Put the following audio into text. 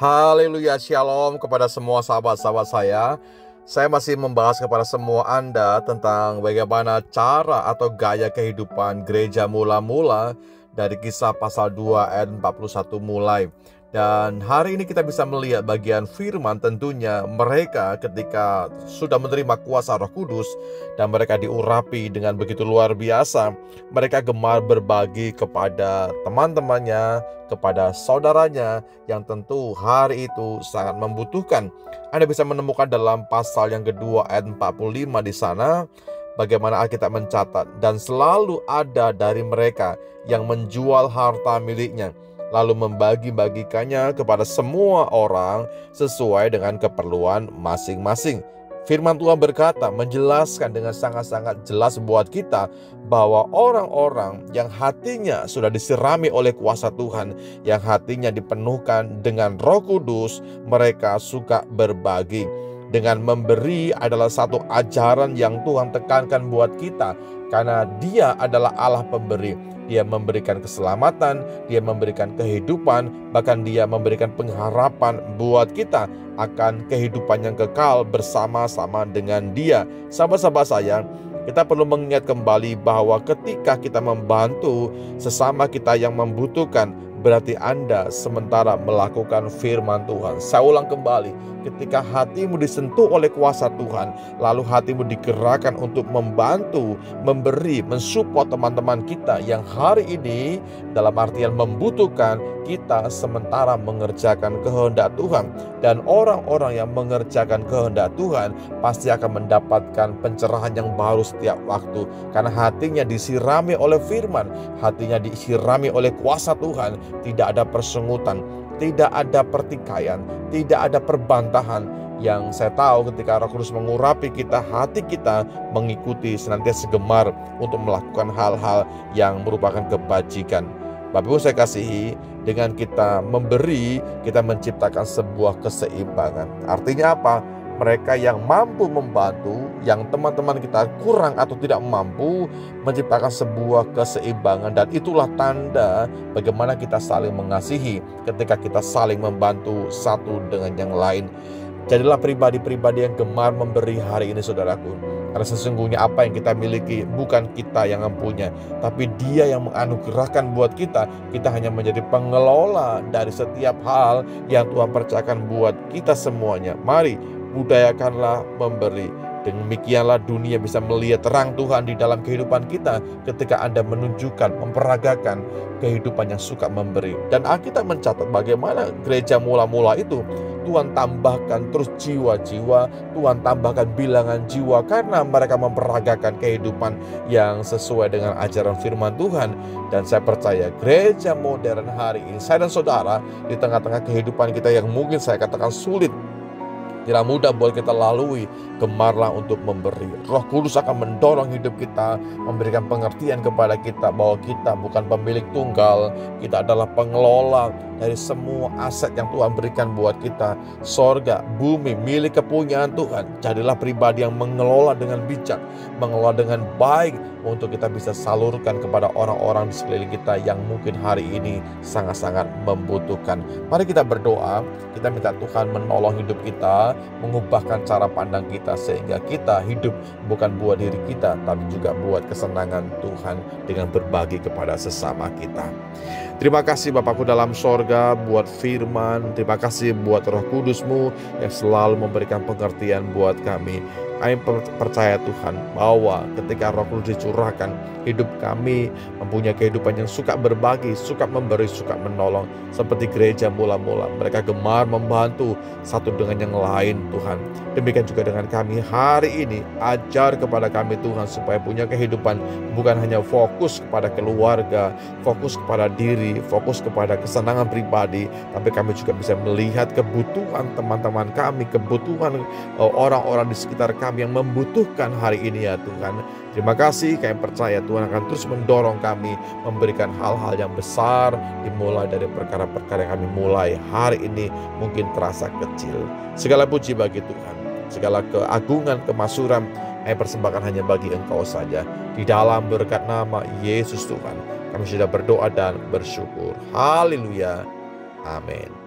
Haleluya, shalom kepada semua sahabat-sahabat saya. Saya masih membahas kepada semua Anda tentang bagaimana cara atau gaya kehidupan gereja mula-mula dari Kisah pasal 2 ayat 41 mulai. Dan hari ini kita bisa melihat bagian firman, tentunya mereka ketika sudah menerima kuasa Roh Kudus dan mereka diurapi dengan begitu luar biasa, mereka gemar berbagi kepada teman-temannya, kepada saudaranya yang tentu hari itu sangat membutuhkan. Anda bisa menemukan dalam pasal yang kedua ayat 45 di sana bagaimana Alkitab mencatat, dan selalu ada dari mereka yang menjual harta miliknya lalu membagi-bagikannya kepada semua orang sesuai dengan keperluan masing-masing. Firman Tuhan berkata, menjelaskan dengan sangat-sangat jelas buat kita bahwa orang-orang yang hatinya sudah disirami oleh kuasa Tuhan, yang hatinya dipenuhkan dengan Roh Kudus, mereka suka berbagi. Dengan memberi adalah satu ajaran yang Tuhan tekankan buat kita, karena Dia adalah Allah pemberi. Dia memberikan keselamatan, Dia memberikan kehidupan, bahkan Dia memberikan pengharapan buat kita akan kehidupan yang kekal bersama-sama dengan Dia. Sahabat-sahabat sayang, kita perlu mengingat kembali bahwa ketika kita membantu sesama kita yang membutuhkan, berarti Anda sementara melakukan firman Tuhan. Saya ulang kembali, ketika hatimu disentuh oleh kuasa Tuhan, lalu hatimu digerakkan untuk membantu, memberi, mensupport teman-teman kita yang hari ini dalam artian membutuhkan, kita sementara mengerjakan kehendak Tuhan. Dan orang-orang yang mengerjakan kehendak Tuhan pasti akan mendapatkan pencerahan yang baru setiap waktu, karena hatinya disirami oleh firman, hatinya disirami oleh kuasa Tuhan. Tidak ada persengutan, tidak ada pertikaian, tidak ada perbantahan. Yang saya tahu ketika Roh Kudus mengurapi kita, hati kita mengikuti, senantiasa gemar untuk melakukan hal-hal yang merupakan kebajikan. Bapak Ibu saya kasihi, dengan kita memberi, kita menciptakan sebuah keseimbangan. Artinya apa? Mereka yang mampu membantu, yang teman-teman kita kurang atau tidak mampu, menciptakan sebuah keseimbangan. Dan itulah tanda bagaimana kita saling mengasihi ketika kita saling membantu satu dengan yang lain. Jadilah pribadi-pribadi yang gemar memberi hari ini, saudaraku. Karena sesungguhnya apa yang kita miliki bukan kita yang mempunyai, tapi Dia yang menganugerahkan buat kita. Kita hanya menjadi pengelola dari setiap hal yang Tuhan percayakan buat kita semuanya. Mari budayakanlah memberi. Demikianlah dunia bisa melihat terang Tuhan di dalam kehidupan kita ketika Anda menunjukkan, memperagakan kehidupan yang suka memberi. Dan Alkitab mencatat bagaimana gereja mula-mula itu Tuhan tambahkan terus jiwa-jiwa, Tuhan tambahkan bilangan jiwa, karena mereka memperagakan kehidupan yang sesuai dengan ajaran firman Tuhan. Dan saya percaya gereja modern hari ini, saya dan saudara, di tengah-tengah kehidupan kita yang mungkin saya katakan sulit, tidak mudah buat kita lalui, gemarlah untuk memberi. Roh Kudus akan mendorong hidup kita, memberikan pengertian kepada kita bahwa kita bukan pemilik tunggal, kita adalah pengelola dari semua aset yang Tuhan berikan buat kita. Sorga, bumi, milik kepunyaan Tuhan. Jadilah pribadi yang mengelola dengan bijak, mengelola dengan baik, untuk kita bisa salurkan kepada orang-orang di sekeliling kita yang mungkin hari ini sangat-sangat membutuhkan. Mari kita berdoa, kita minta Tuhan menolong hidup kita, mengubahkan cara pandang kita, sehingga kita hidup bukan buat diri kita, tapi juga buat kesenangan Tuhan dengan berbagi kepada sesama kita. Terima kasih Bapakku dalam sorga buat firman. Terima kasih buat Roh Kudus-Mu yang selalu memberikan pengertian buat kami. Kami percaya Tuhan bahwa ketika Roh Kudus dicurahkan, hidup kami mempunyai kehidupan yang suka berbagi, suka memberi, suka menolong. Seperti gereja mula-mula, mereka gemar membantu satu dengan yang lain Tuhan. Demikian juga dengan kami hari ini, ajar kepada kami Tuhan supaya punya kehidupan bukan hanya fokus kepada keluarga, fokus kepada diri, fokus kepada kesenangan pribadi, tapi kami juga bisa melihat kebutuhan teman-teman kami, kebutuhan orang-orang di sekitar kami yang membutuhkan hari ini ya Tuhan. Terima kasih, kami percaya Tuhan akan terus mendorong kami memberikan hal-hal yang besar, dimulai dari perkara-perkara yang kami mulai hari ini mungkin terasa kecil. Segala puji bagi Tuhan, segala keagungan, kemasyuran kami persembahkan hanya bagi Engkau saja. Di dalam berkat nama Yesus Tuhan, kami sudah berdoa dan bersyukur. Haleluya. Amin.